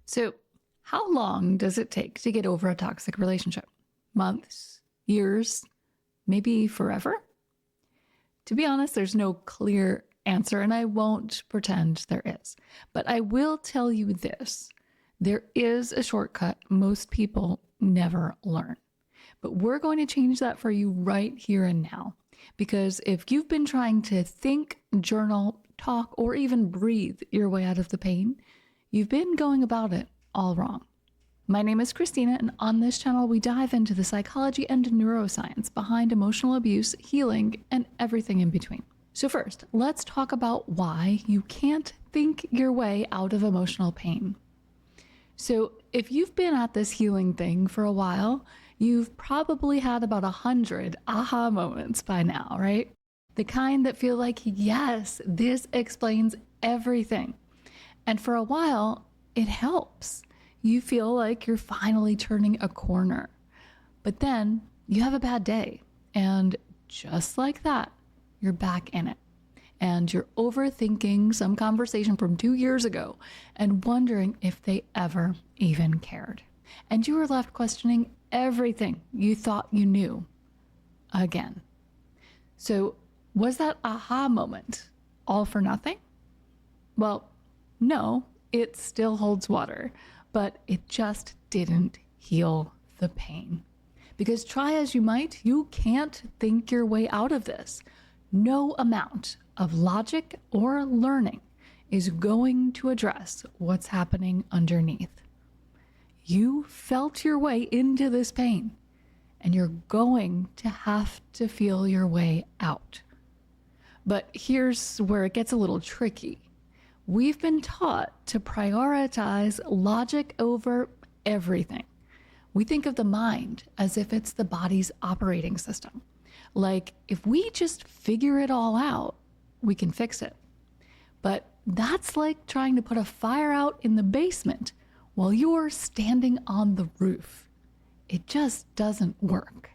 So, how long does it take to get over a toxic relationship? Months? Years? Maybe forever? To be honest, there's no clear answer, and I won't pretend there is. But I will tell you this. There is a shortcut most people never learn. But we're going to change that for you right here and now. Because if you've been trying to think, journal, talk, or even breathe your way out of the pain, you've been going about it all wrong. My name is Christina, and on this channel, we dive into the psychology and neuroscience behind emotional abuse, healing, and everything in between. So first, let's talk about why you can't think your way out of emotional pain. So if you've been at this healing thing for a while, you've probably had about 100 aha moments by now, right? The kind that feel like, yes, this explains everything. And for a while, it helps. You feel like you're finally turning a corner. But then you have a bad day, and just like that, you're back in it. And you're overthinking some conversation from 2 years ago and wondering if they ever even cared. And you are left questioning everything you thought you knew again. So was that aha moment all for nothing? Well, no, it still holds water, but it just didn't heal the pain. Because try as you might, you can't think your way out of this. No amount of logic or learning is going to address what's happening underneath. You felt your way into this pain, and you're going to have to feel your way out. But here's where it gets a little tricky. We've been taught to prioritize logic over everything. We think of the mind as if it's the body's operating system. Like, if we just figure it all out, we can fix it. But that's like trying to put a fire out in the basement while you're standing on the roof. It just doesn't work.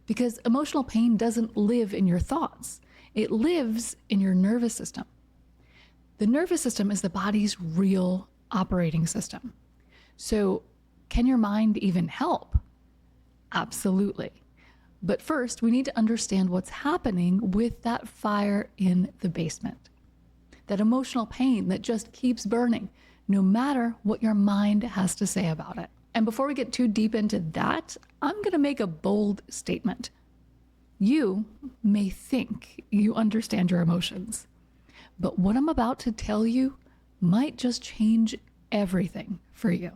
Because emotional pain doesn't live in your thoughts. It lives in your nervous system. The nervous system is the body's real operating system. So, can your mind even help? Absolutely. But first, we need to understand what's happening with that fire in the basement. That emotional pain that just keeps burning, no matter what your mind has to say about it. And before we get too deep into that, I'm going to make a bold statement. You may think you understand your emotions, but what I'm about to tell you might just change everything for you.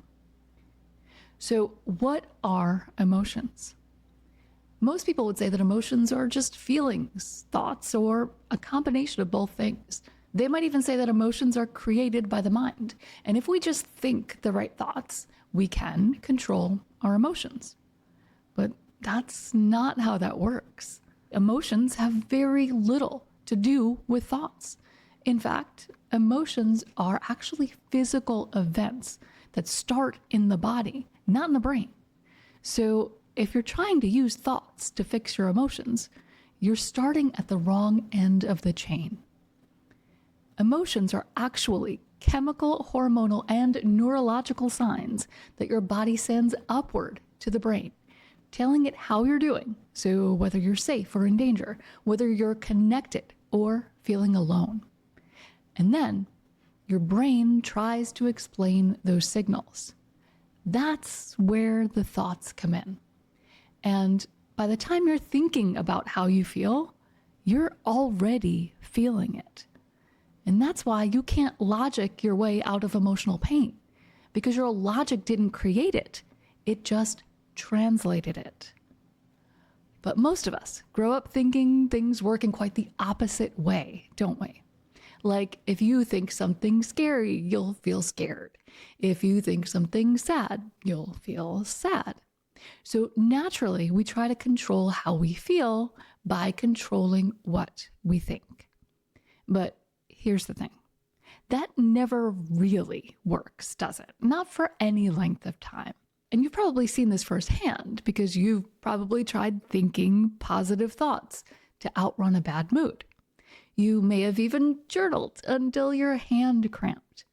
So, what are emotions? Most people would say that emotions are just feelings, thoughts, or a combination of both things. They might even say that emotions are created by the mind. And if we just think the right thoughts, we can control our emotions. But that's not how that works. Emotions have very little to do with thoughts. In fact, emotions are actually physical events that start in the body, not in the brain. So if you're trying to use thoughts to fix your emotions, you're starting at the wrong end of the chain. Emotions are actually chemical, hormonal, and neurological signs that your body sends upward to the brain, telling it how you're doing. So whether you're safe or in danger, whether you're connected or feeling alone. And then your brain tries to explain those signals. That's where the thoughts come in. And by the time you're thinking about how you feel, you're already feeling it. And that's why you can't logic your way out of emotional pain, because your logic didn't create it. It just translated it. But most of us grow up thinking things work in quite the opposite way, don't we? Like, if you think something's scary, you'll feel scared. If you think something's sad, you'll feel sad. So naturally, we try to control how we feel by controlling what we think. But here's the thing. That never really works, does it? Not for any length of time. And you've probably seen this firsthand because you've probably tried thinking positive thoughts to outrun a bad mood. You may have even journaled until your hand cramped.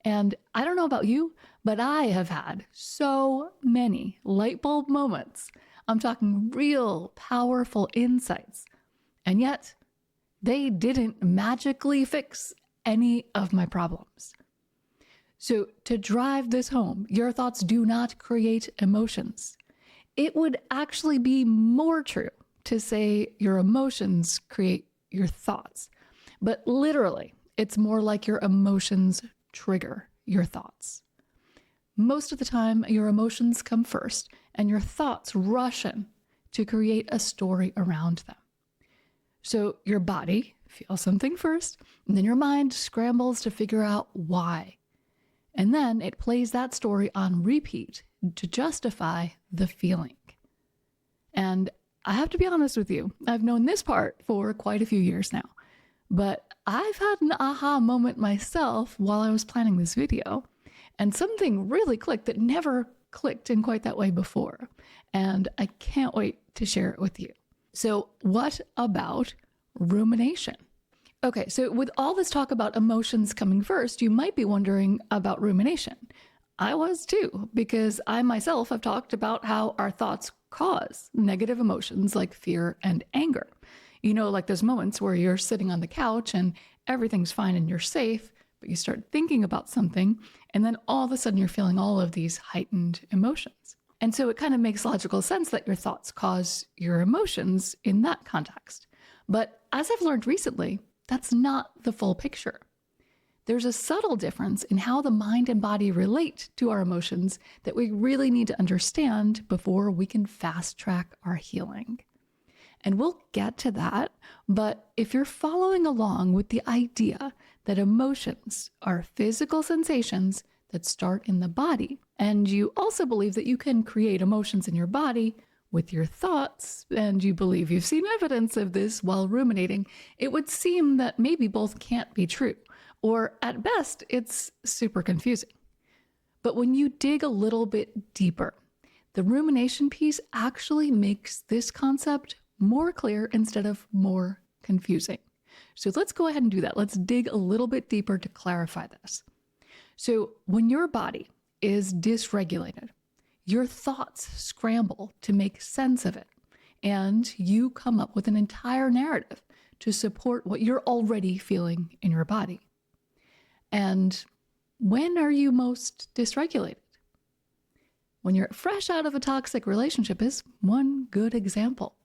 And I don't know about you, but I have had so many light bulb moments. I'm talking real powerful insights. And yet, they didn't magically fix any of my problems. So, to drive this home, your thoughts do not create emotions. It would actually be more true to say your emotions create your thoughts. But literally, it's more like your emotions trigger your thoughts. Most of the time, your emotions come first, and your thoughts rush in to create a story around them. So your body feels something first, and then your mind scrambles to figure out why. And then it plays that story on repeat to justify the feeling. And I have to be honest with you, I've known this part for quite a few years now, but I've had an aha moment myself while I was planning this video, and something really clicked that never clicked in quite that way before. And I can't wait to share it with you. So what about rumination? Okay, so with all this talk about emotions coming first, you might be wondering about rumination. I was too, because I myself have talked about how our thoughts cause negative emotions like fear and anger. You know, like those moments where you're sitting on the couch and everything's fine and you're safe, but you start thinking about something, and then all of a sudden you're feeling all of these heightened emotions. And so it kind of makes logical sense that your thoughts cause your emotions in that context. But as I've learned recently, that's not the full picture. There's a subtle difference in how the mind and body relate to our emotions that we really need to understand before we can fast track our healing. And we'll get to that, but if you're following along with the idea that emotions are physical sensations that start in the body, and you also believe that you can create emotions in your body with your thoughts, and you believe you've seen evidence of this while ruminating, it would seem that maybe both can't be true, or at best, it's super confusing. But when you dig a little bit deeper, the rumination piece actually makes this concept more clear instead of more confusing. So let's go ahead and do that. Let's dig a little bit deeper to clarify this. So when your body is dysregulated, your thoughts scramble to make sense of it, and you come up with an entire narrative to support what you're already feeling in your body. And when are you most dysregulated? When you're fresh out of a toxic relationship is one good example.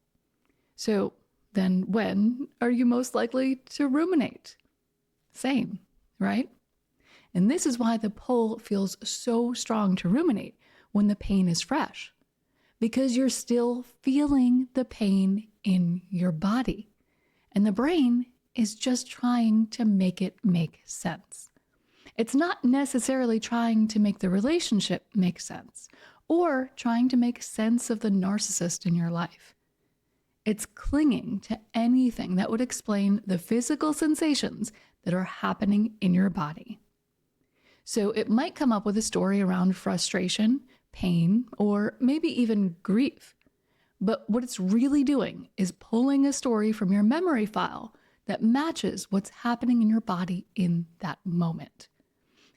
So then when are you most likely to ruminate? Same, right? And this is why the pull feels so strong to ruminate when the pain is fresh, because you're still feeling the pain in your body. And the brain is just trying to make it make sense. It's not necessarily trying to make the relationship make sense or trying to make sense of the narcissist in your life. It's clinging to anything that would explain the physical sensations that are happening in your body. So it might come up with a story around frustration, pain, or maybe even grief. But what it's really doing is pulling a story from your memory file that matches what's happening in your body in that moment.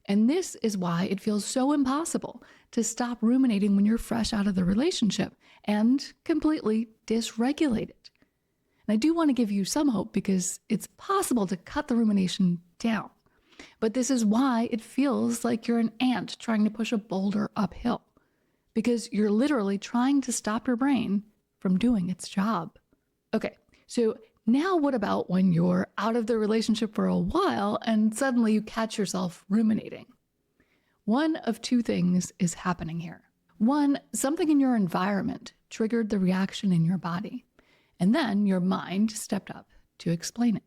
And this is why it feels so impossible to stop ruminating when you're fresh out of the relationship and completely dysregulated. And I do want to give you some hope because it's possible to cut the rumination down. But this is why it feels like you're an ant trying to push a boulder uphill, because you're literally trying to stop your brain from doing its job. Okay, so now what about when you're out of the relationship for a while and suddenly you catch yourself ruminating? One of two things is happening here. One, something in your environment triggered the reaction in your body, and then your mind stepped up to explain it.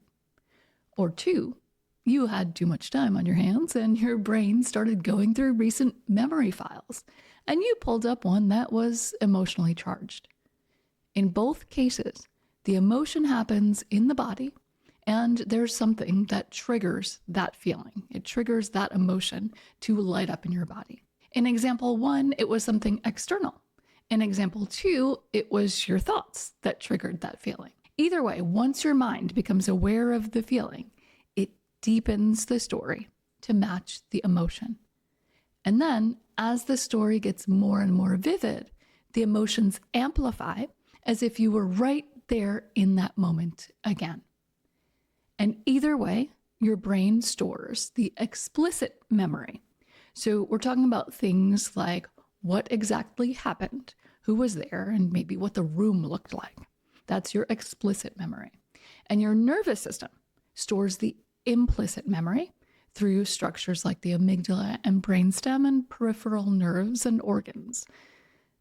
Or two, you had too much time on your hands and your brain started going through recent memory files, and you pulled up one that was emotionally charged. In both cases, the emotion happens in the body, and there's something that triggers that feeling. It triggers that emotion to light up in your body. In example one, it was something external. In example two, it was your thoughts that triggered that feeling. Either way, once your mind becomes aware of the feeling, it deepens the story to match the emotion. And then as the story gets more and more vivid, the emotions amplify as if you were right there in that moment again. And either way, your brain stores the explicit memory. So we're talking about things like what exactly happened, who was there, and maybe what the room looked like. That's your explicit memory. And your nervous system stores the implicit memory through structures like the amygdala and brainstem and peripheral nerves and organs.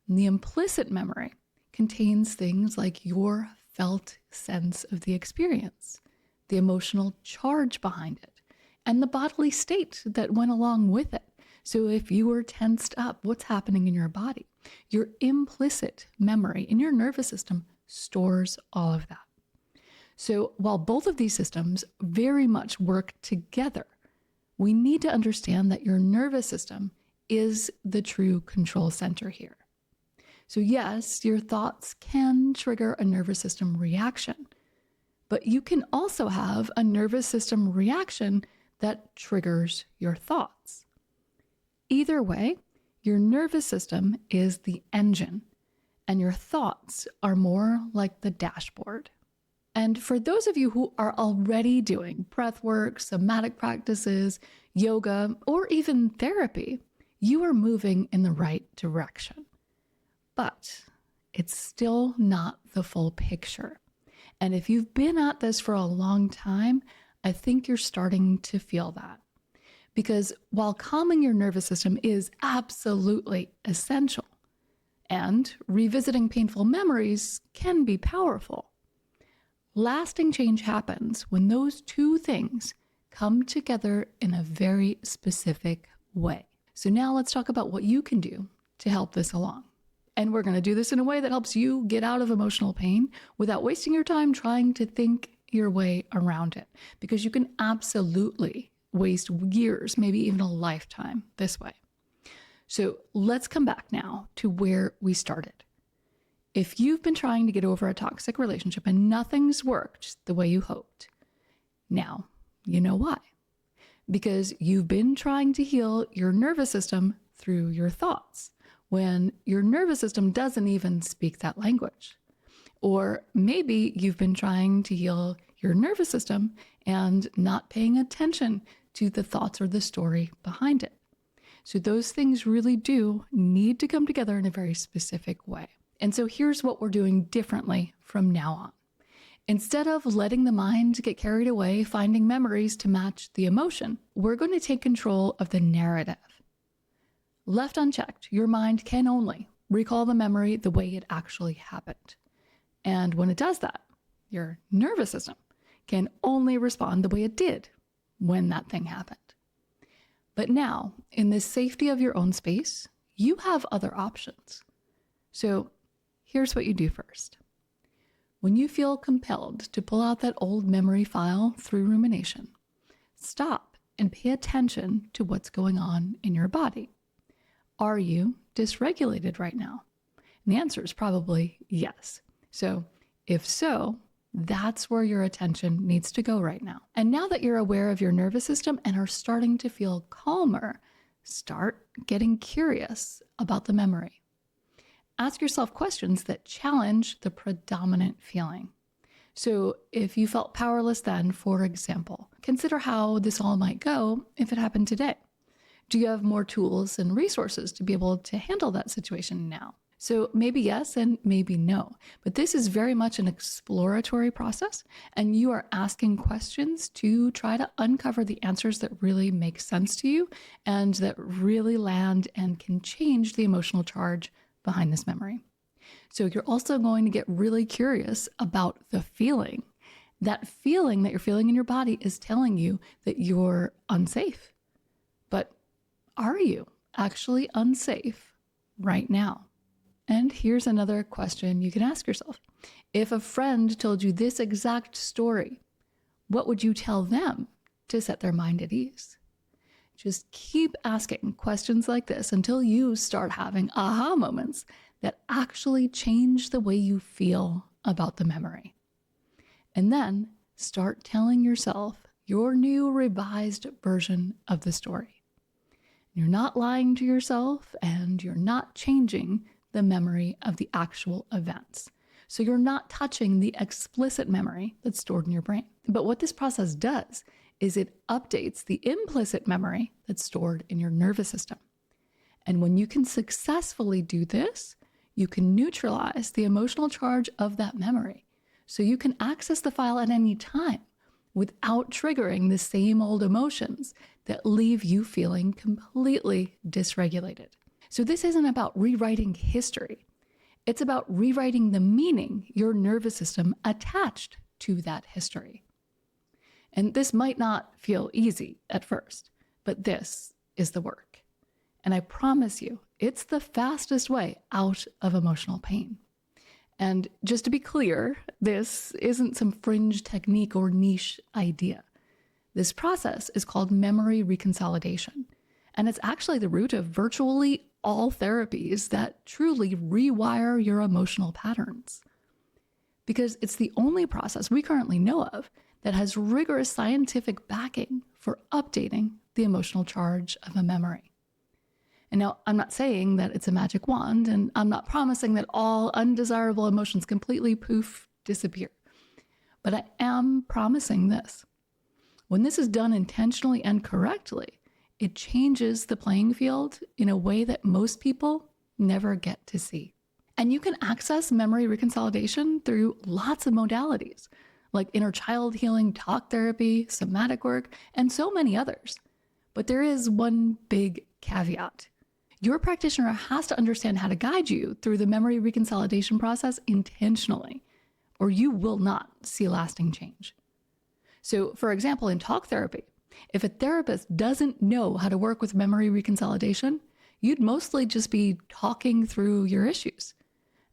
And the implicit memory contains things like your felt sense of the experience, the emotional charge behind it, and the bodily state that went along with it. So if you were tensed up, what's happening in your body? Your implicit memory in your nervous system stores all of that. So while both of these systems very much work together, we need to understand that your nervous system is the true control center here. So yes, your thoughts can trigger a nervous system reaction, but you can also have a nervous system reaction that triggers your thoughts. Either way, your nervous system is the engine, and your thoughts are more like the dashboard. And for those of you who are already doing breath work, somatic practices, yoga, or even therapy, you are moving in the right direction. But it's still not the full picture. And if you've been at this for a long time, I think you're starting to feel that. Because while calming your nervous system is absolutely essential, and revisiting painful memories can be powerful, lasting change happens when those two things come together in a very specific way. So now let's talk about what you can do to help this along. And we're going to do this in a way that helps you get out of emotional pain without wasting your time trying to think your way around it, because you can absolutely waste years, maybe even a lifetime this way. So let's come back now to where we started. If you've been trying to get over a toxic relationship and nothing's worked the way you hoped, now you know why. Because you've been trying to heal your nervous system through your thoughts, when your nervous system doesn't even speak that language. Or maybe you've been trying to heal your nervous system and not paying attention to the thoughts or the story behind it. So those things really do need to come together in a very specific way. And so here's what we're doing differently from now on. Instead of letting the mind get carried away, finding memories to match the emotion, we're going to take control of the narrative. Left unchecked, your mind can only recall the memory the way it actually happened. And when it does that, your nervous system can only respond the way it did when that thing happened. But now, in the safety of your own space, you have other options. So here's what you do first. When you feel compelled to pull out that old memory file through rumination, stop and pay attention to what's going on in your body. Are you dysregulated right now? And the answer is probably yes. So if so, that's where your attention needs to go right now. And now that you're aware of your nervous system and are starting to feel calmer, start getting curious about the memory. Ask yourself questions that challenge the predominant feeling. So if you felt powerless then, for example, consider how this all might go if it happened today. Do you have more tools and resources to be able to handle that situation now? So maybe yes and maybe no, but this is very much an exploratory process, and you are asking questions to try to uncover the answers that really make sense to you and that really land and can change the emotional charge behind this memory. So you're also going to get really curious about the feeling. That feeling that you're feeling in your body is telling you that you're unsafe. But are you actually unsafe right now? And here's another question you can ask yourself. If a friend told you this exact story, what would you tell them to set their mind at ease? Just keep asking questions like this until you start having aha moments that actually change the way you feel about the memory. And then start telling yourself your new revised version of the story. You're not lying to yourself, and you're not changing the memory of the actual events. So you're not touching the explicit memory that's stored in your brain. But what this process does is it updates the implicit memory that's stored in your nervous system. And when you can successfully do this, you can neutralize the emotional charge of that memory. So you can access the file at any time without triggering the same old emotions that leave you feeling completely dysregulated. So this isn't about rewriting history. It's about rewriting the meaning your nervous system attached to that history. And this might not feel easy at first, but this is the work. And I promise you, it's the fastest way out of emotional pain. And just to be clear, this isn't some fringe technique or niche idea. This process is called memory reconsolidation. And it's actually the root of virtually all therapies that truly rewire your emotional patterns. Because it's the only process we currently know of that has rigorous scientific backing for updating the emotional charge of a memory. And now, I'm not saying that it's a magic wand, and I'm not promising that all undesirable emotions completely disappear. But I am promising this. When this is done intentionally and correctly, it changes the playing field in a way that most people never get to see. And you can access memory reconsolidation through lots of modalities, like inner child healing, talk therapy, somatic work, and so many others. But there is one big caveat. Your practitioner has to understand how to guide you through the memory reconsolidation process intentionally, or you will not see lasting change. So, for example, in talk therapy, if a therapist doesn't know how to work with memory reconsolidation, you'd mostly just be talking through your issues.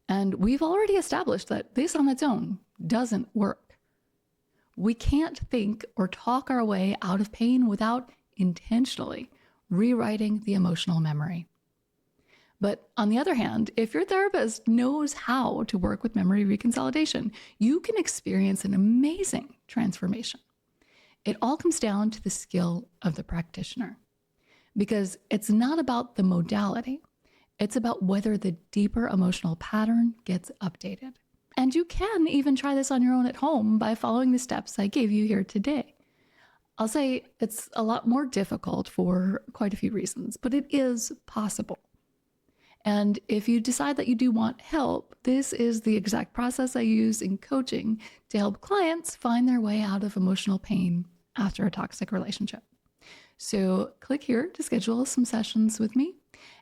And we've already established that this on its own doesn't work. We can't think or talk our way out of pain without intentionally rewriting the emotional memory. But on the other hand, if your therapist knows how to work with memory reconsolidation, you can experience an amazing transformation. It all comes down to the skill of the practitioner, because it's not about the modality. It's about whether the deeper emotional pattern gets updated. And you can even try this on your own at home by following the steps I gave you here today. I'll say it's a lot more difficult for quite a few reasons, but it is possible. And if you decide that you do want help, this is the exact process I use in coaching to help clients find their way out of emotional pain after a toxic relationship. So click here to schedule some sessions with me.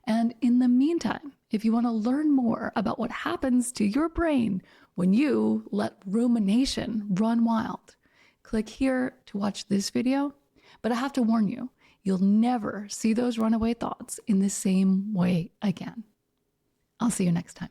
And in the meantime, if you want to learn more about what happens to your brain when you let rumination run wild, click here to watch this video. But I have to warn you, you'll never see those runaway thoughts in the same way again. I'll see you next time.